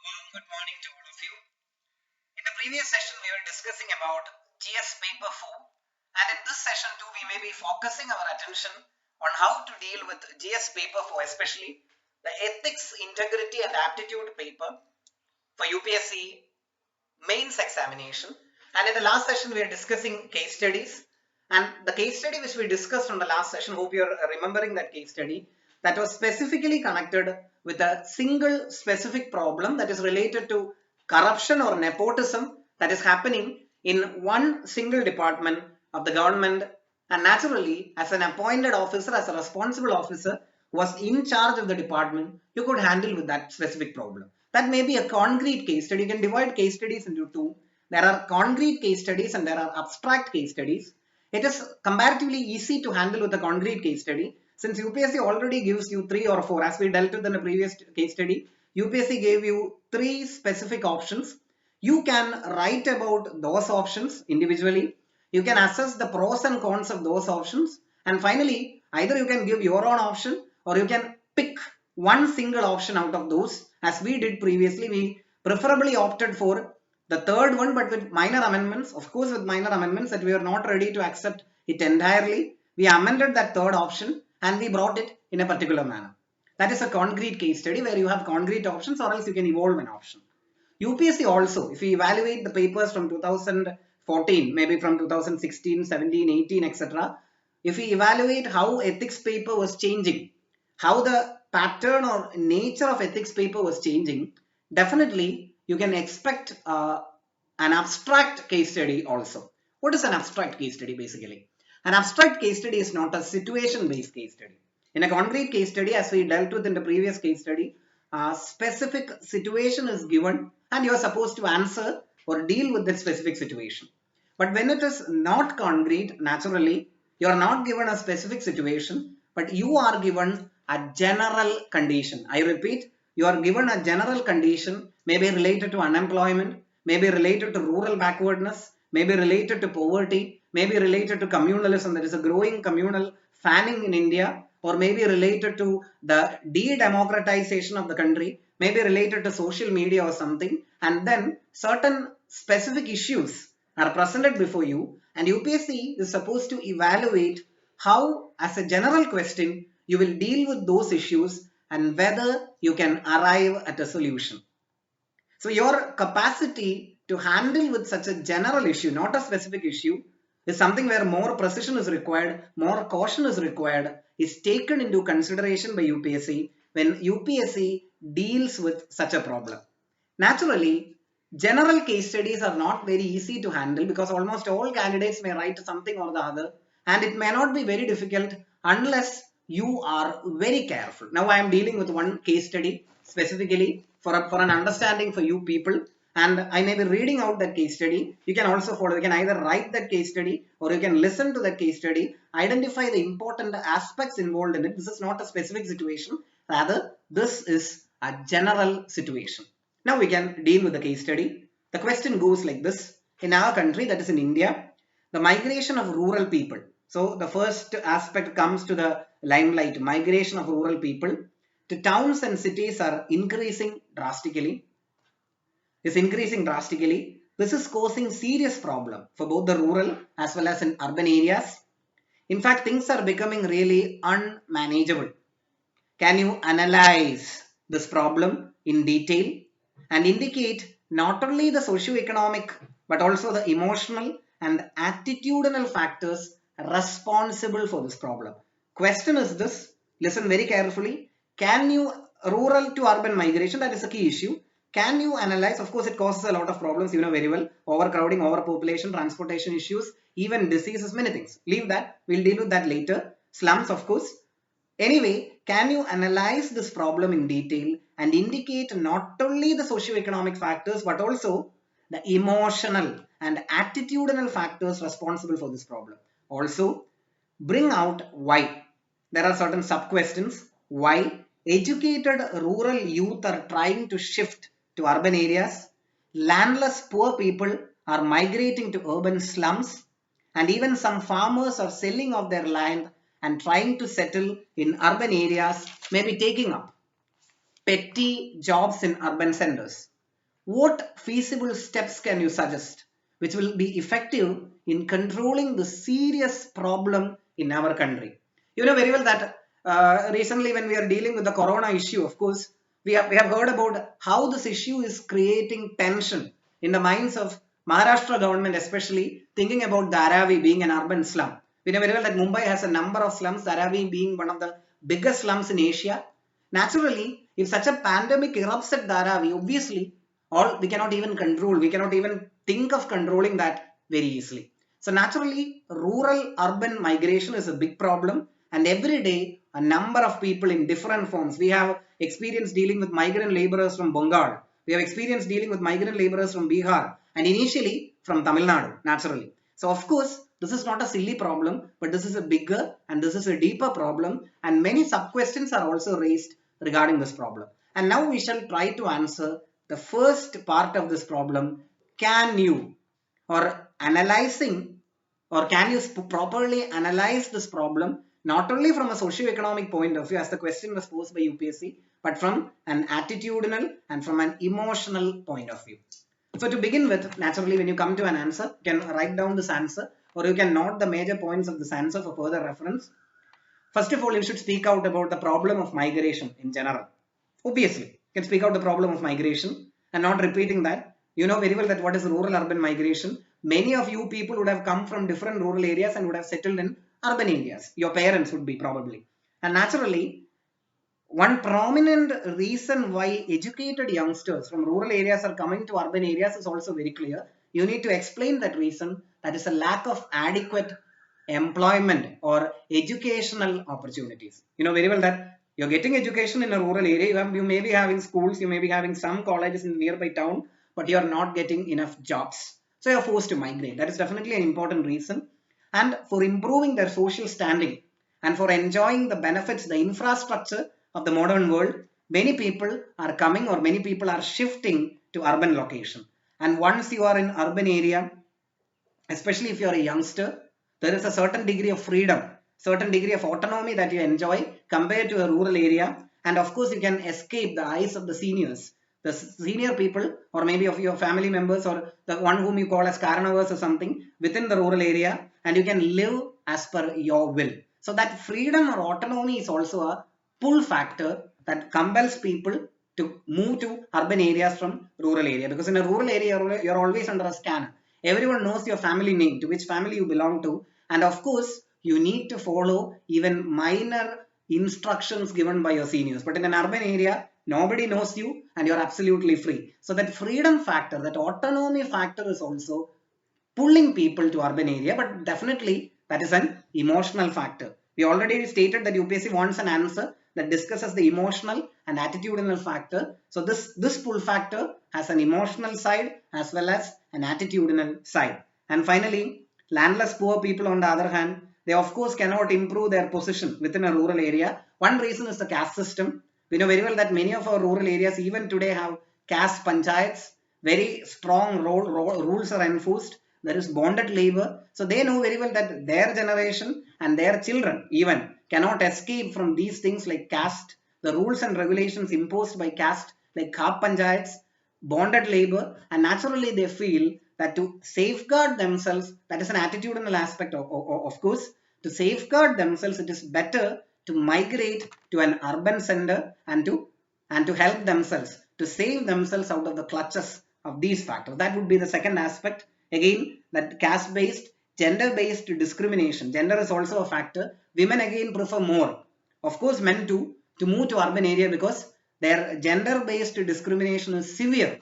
warm good morning to all of you. In the previous session, we were discussing about GS paper 4, and in this session too, we may be focusing our attention on how to deal with GS paper 4, especially the ethics, integrity, and aptitude paper for UPSC mains examination. And in the last session, we are discussing case studies. And the case study which we discussed on the last session, hope you're remembering that case study, that was specifically connected with a single specific problem that is related to corruption or nepotism that is happening in one single department of the government. And naturally, as an appointed officer, as a responsible officer who was in charge of the department, you could handle with that specific problem. That may be a concrete case study. You can divide case studies into two. There are concrete case studies and there are abstract case studies. It is comparatively easy to handle with a concrete case study since UPSC already gives you 3 or 4, as we dealt with in the previous case study. UPSC gave you 3 specific options. You can write about those options individually. You can assess the pros and cons of those options. And finally, either you can give your own option or you can pick one single option out of those. As we did previously, we preferably opted for the third one, but with minor amendments. Of course, with minor amendments that we are not ready to accept it entirely. We amended that third option and we brought it in a particular manner. That is a concrete case study where you have concrete options, or else you can evolve an option. UPSC also, if we evaluate the papers from 2014, maybe from 2016, 17, 18, etc., if we evaluate how ethics paper was changing, how the pattern or nature of ethics paper was changing, definitely you can expect an abstract case study also. What is an abstract case study basically? An abstract case study is not a situation-based case study. In a concrete case study, as we dealt with in the previous case study, a specific situation is given and you are supposed to answer or deal with that specific situation. But when it is not concrete, naturally, you are not given a specific situation, but you are given a general condition. I repeat, you are given a general condition, maybe related to unemployment, maybe related to rural backwardness, maybe related to poverty, maybe related to communalism. There is a growing communal fanning in India, or maybe related to the de-democratization of the country, maybe related to social media or something. And then certain specific issues are presented before you, and UPSC is supposed to evaluate how, as a general question, you will deal with those issues and whether you can arrive at a solution. So your capacity to handle with such a general issue, not a specific issue, is something where more precision is required, more caution is required, is taken into consideration by UPSC when UPSC deals with such a problem. Naturally, general case studies are not very easy to handle because almost all candidates may write something or the other, and it may not be very difficult unless you are very careful. Now I am dealing with one case study specifically for an understanding for you people, and I may be reading out that case study. You can also follow. You can either write that case study or you can listen to that case study, identify the important aspects involved in it. This is not a specific situation, rather this is a general situation. Now we can deal with the case study. The question goes like this. In our country, that is in India, the migration of rural people. So the first aspect comes to the limelight. Migration of rural people to towns and cities are increasing drastically. This is causing serious problem for both the rural as well as in urban areas. In fact, things are becoming really unmanageable. Can you analyze this problem in detail and indicate not only the socio-economic but also the emotional and attitudinal factors responsible for this problem? Question is this, listen very carefully. Can you, rural to urban migration, that is a key issue. Can you analyze? Of course, it causes a lot of problems, you know very well. Overcrowding, overpopulation, transportation issues, even diseases, many things. Leave that. We'll deal with that later. Slums, of course. Anyway, can you analyze this problem in detail and indicate not only the socio-economic factors but also the emotional and attitudinal factors responsible for this problem? Also, bring out why. There are certain sub-questions. Why educated rural youth are trying to shift to urban areas, landless poor people are migrating to urban slums, and even some farmers are selling off their land and trying to settle in urban areas, maybe taking up petty jobs in urban centers. what feasible steps can you suggest which will be effective in controlling the serious problem in our country? You know very well that recently when we are dealing with the corona issue, of course, we have heard about how this issue is creating tension in the minds of Maharashtra government, especially thinking about Dharavi being an urban slum. We know very well that Mumbai has a number of slums, Dharavi being one of the biggest slums in Asia. Naturally, if such a pandemic erupts at Dharavi, obviously, all we cannot even control, we cannot even think of controlling that very easily. So naturally, rural urban migration is a big problem, and every day a number of people in different forms. We have experience dealing with migrant laborers from Bengal. We have experience dealing with migrant laborers from Bihar, and initially from Tamil Nadu, naturally. So of course, this is not a silly problem, but this is a bigger and this is a deeper problem, and many sub-questions are also raised regarding this problem. And now we shall try to answer the first part of this problem. Can you, or analyzing, or can you properly analyze this problem not only from a socio-economic point of view as the question was posed by UPSC, but from an attitudinal and from an emotional point of view. So to begin with, naturally when you come to an answer, you can write down this answer or you can note the major points of this answer for further reference. First of all, you should speak out about the problem of migration in general. Obviously, you can speak out the problem of migration and not repeating that. You know very well that what is rural urban migration. Many of you people would have come from different rural areas and would have settled in urban areas. Your parents would be probably. And naturally, one prominent reason why educated youngsters from rural areas are coming to urban areas is also very clear. You need to explain that reason. That is a lack of adequate employment or educational opportunities. You know very well that you're getting education in a rural area. You may be having schools, you may be having some colleges in nearby town, but you're not getting enough jobs. So you're forced to migrate. That is definitely an important reason. And for improving their social standing and for enjoying the benefits, the infrastructure of the modern world, many people are coming or many people are shifting to urban location. And once you are in urban area, especially if you are a youngster, there is a certain degree of freedom, certain degree of autonomy that you enjoy compared to a rural area. And of course, you can escape the eyes of the seniors, the senior people, or maybe of your family members, or the one whom you call as Karanavas or something within the rural area, and you can live as per your will. So that freedom or autonomy is also a pull factor that compels people to move to urban areas from rural area, because in a rural area you're always under a scanner. Everyone knows your family name, to which family you belong to, and of course you need to follow even minor instructions given by your seniors. But in an urban area, nobody knows you and you're absolutely free. So that freedom factor, that autonomy factor is also pulling people to urban area, but definitely that is an emotional factor. We already stated that UPSC wants an answer that discusses the emotional and attitudinal factor. So this pull factor has an emotional side as well as an attitudinal side. And finally, landless poor people on the other hand, they of course cannot improve their position within a rural area. One reason is the caste system. We know very well that many of our rural areas even today have caste panchayats. Very strong rules are enforced. There is bonded labor. So they know very well that their generation and their children even cannot escape from these things like caste, the rules and regulations imposed by caste like khap panchayats, bonded labor, and naturally they feel that to safeguard themselves, that is an attitudinal aspect of course, to safeguard themselves it is better to migrate to an urban center and to help themselves, to save themselves out of the clutches of these factors. That would be the second aspect. Again, that caste based, gender based discrimination. Gender is also a factor. Women again prefer more, of course men too, to move to urban area because their gender based discrimination is severe.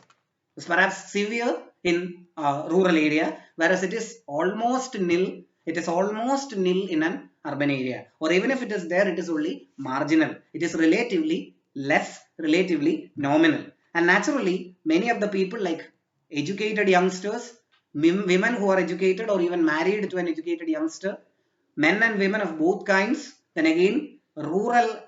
It's perhaps severe in rural area, whereas it is almost nil. It is almost nil in an urban area, or even if it is there, it is only marginal. It is relatively less, relatively nominal. And naturally, many of the people like educated youngsters, women who are educated or even married to an educated youngster, men and women of both kinds, then again rural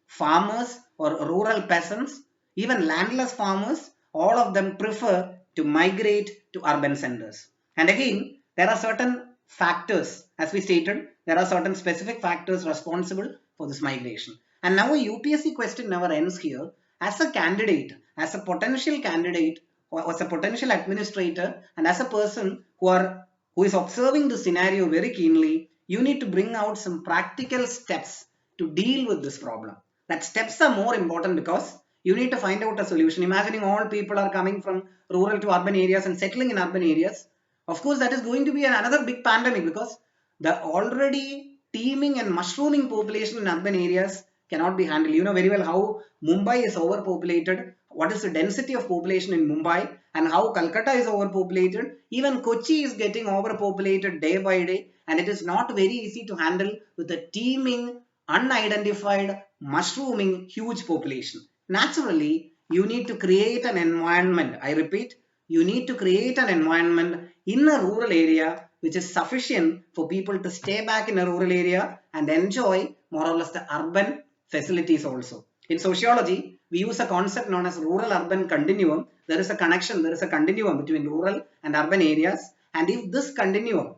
farmers or rural peasants, even landless farmers, all of them prefer to migrate to urban centers. And again, there are certain factors, as we stated, there are certain specific factors responsible for this migration. And now a UPSC question never ends here. As a candidate, as a potential candidate, as a potential administrator and as a person who is observing the scenario very keenly, you need to bring out some practical steps to deal with this problem. That steps are more important because you need to find out a solution. Imagining all people are coming from rural to urban areas and settling in urban areas. Of course, that is going to be another big pandemic because the already teeming and mushrooming population in urban areas cannot be handled. You know very well how Mumbai is overpopulated, what is the density of population in Mumbai, and how Calcutta is overpopulated. Even Kochi is getting overpopulated day by day, and it is not very easy to handle with a teeming, unidentified, mushrooming, huge population. Naturally, you need to create an environment. I repeat, you need to create an environment in a rural area which is sufficient for people to stay back in a rural area and enjoy more or less the urban facilities also. In sociology, we use a concept known as rural-urban continuum. There is a connection, there is a continuum between rural and urban areas. And if this continuum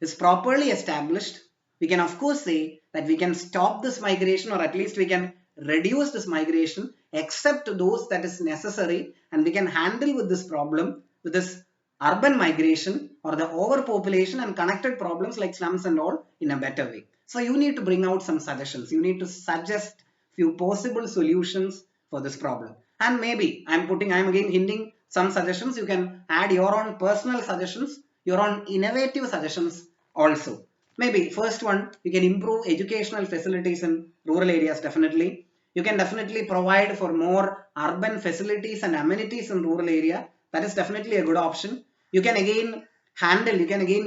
is properly established, we can of course say that we can stop this migration, or at least we can reduce this migration except those that is necessary, and we can handle with this problem, with this urban migration or the overpopulation and connected problems like slums and all in a better way. So you need to bring out some suggestions. You need to suggest few possible solutions for this problem. And maybe I'm again hinting some suggestions. You can add your own personal suggestions, your own innovative suggestions also. Maybe first one, you can improve educational facilities in rural areas definitely. You can definitely provide for more urban facilities and amenities in rural area. That is definitely a good option. You can again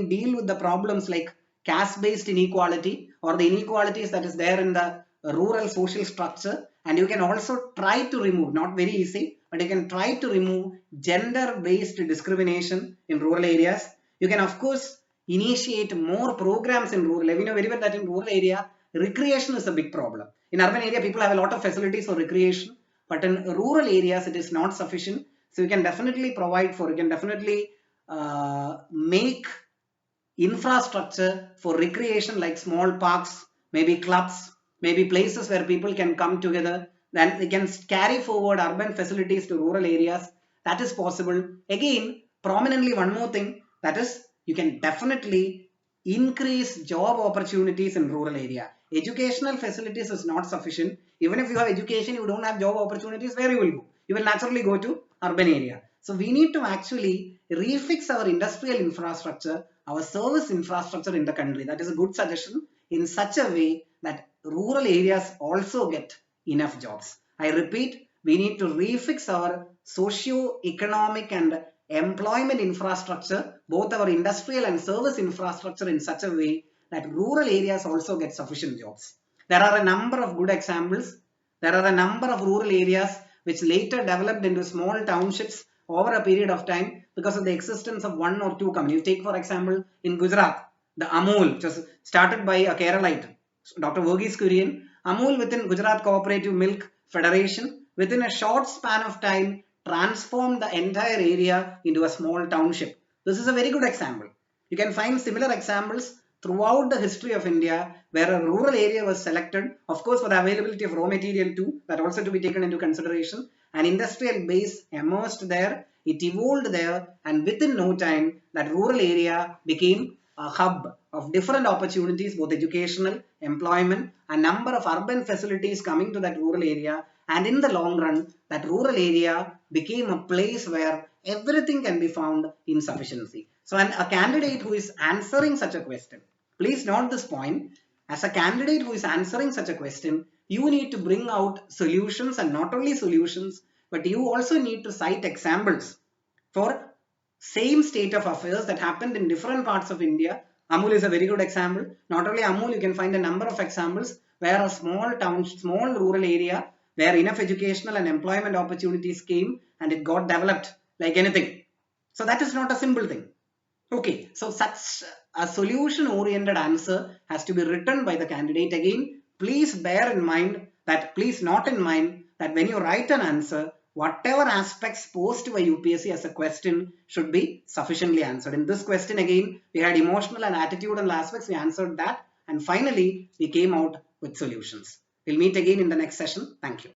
deal with the problems like caste-based inequality or the inequalities that is there in the rural social structure, and you can also try to remove, not very easy, but you can try to remove gender-based discrimination in rural areas. You can of course initiate more programs in rural. We know very well that in rural area, recreation is a big problem. In urban area, people have a lot of facilities for recreation, but in rural areas, it is not sufficient. So you can definitely provide for, you can definitely make infrastructure for recreation like small parks, maybe clubs, maybe places where people can come together. Then they can carry forward urban facilities to rural areas. That is possible. Again, prominently one more thing, that is you can definitely increase job opportunities in rural area. Educational facilities is not sufficient. Even if you have education, you don't have job opportunities, where you will go? You will naturally go to urban area. So we need to actually refix our industrial infrastructure, our service infrastructure in the country. That is a good suggestion, in such a way that rural areas also get enough jobs. I repeat, we need to refix our socio-economic and employment infrastructure, both our industrial and service infrastructure, in such a way that rural areas also get sufficient jobs. There are a number of good examples. There are a number of rural areas which later developed into small townships over a period of time because of the existence of one or two companies. Take for example in Gujarat, the Amul, which was started by a Keralite, Dr. Verghese Kurian. Amul within Gujarat Cooperative Milk Federation, within a short span of time, transformed the entire area into a small township. This is a very good example. You can find similar examples throughout the history of India where a rural area was selected, of course for the availability of raw material too, that also to be taken into consideration. An industrial base emerged there, it evolved there, and within no time that rural area became a hub of different opportunities, both educational, employment, a number of urban facilities coming to that rural area, and in the long run that rural area became a place where everything can be found in sufficiency. So a candidate who is answering such a question, please note this point, as a candidate who is answering such a question, you need to bring out solutions, and not only solutions, but you also need to cite examples for same state of affairs that happened in different parts of India. Amul is a very good example. Not only Amul, you can find a number of examples where a small town, small rural area where enough educational and employment opportunities came and it got developed like anything. So that is not a simple thing. Okay, so such a solution oriented answer has to be written by the candidate. Again, please bear in mind that, please not in mind that when you write an answer, whatever aspects posed by UPSC as a question should be sufficiently answered. In this question again, we had emotional and attitudinal aspects, we answered that, and finally we came out with solutions. We'll meet again in the next session. Thank you.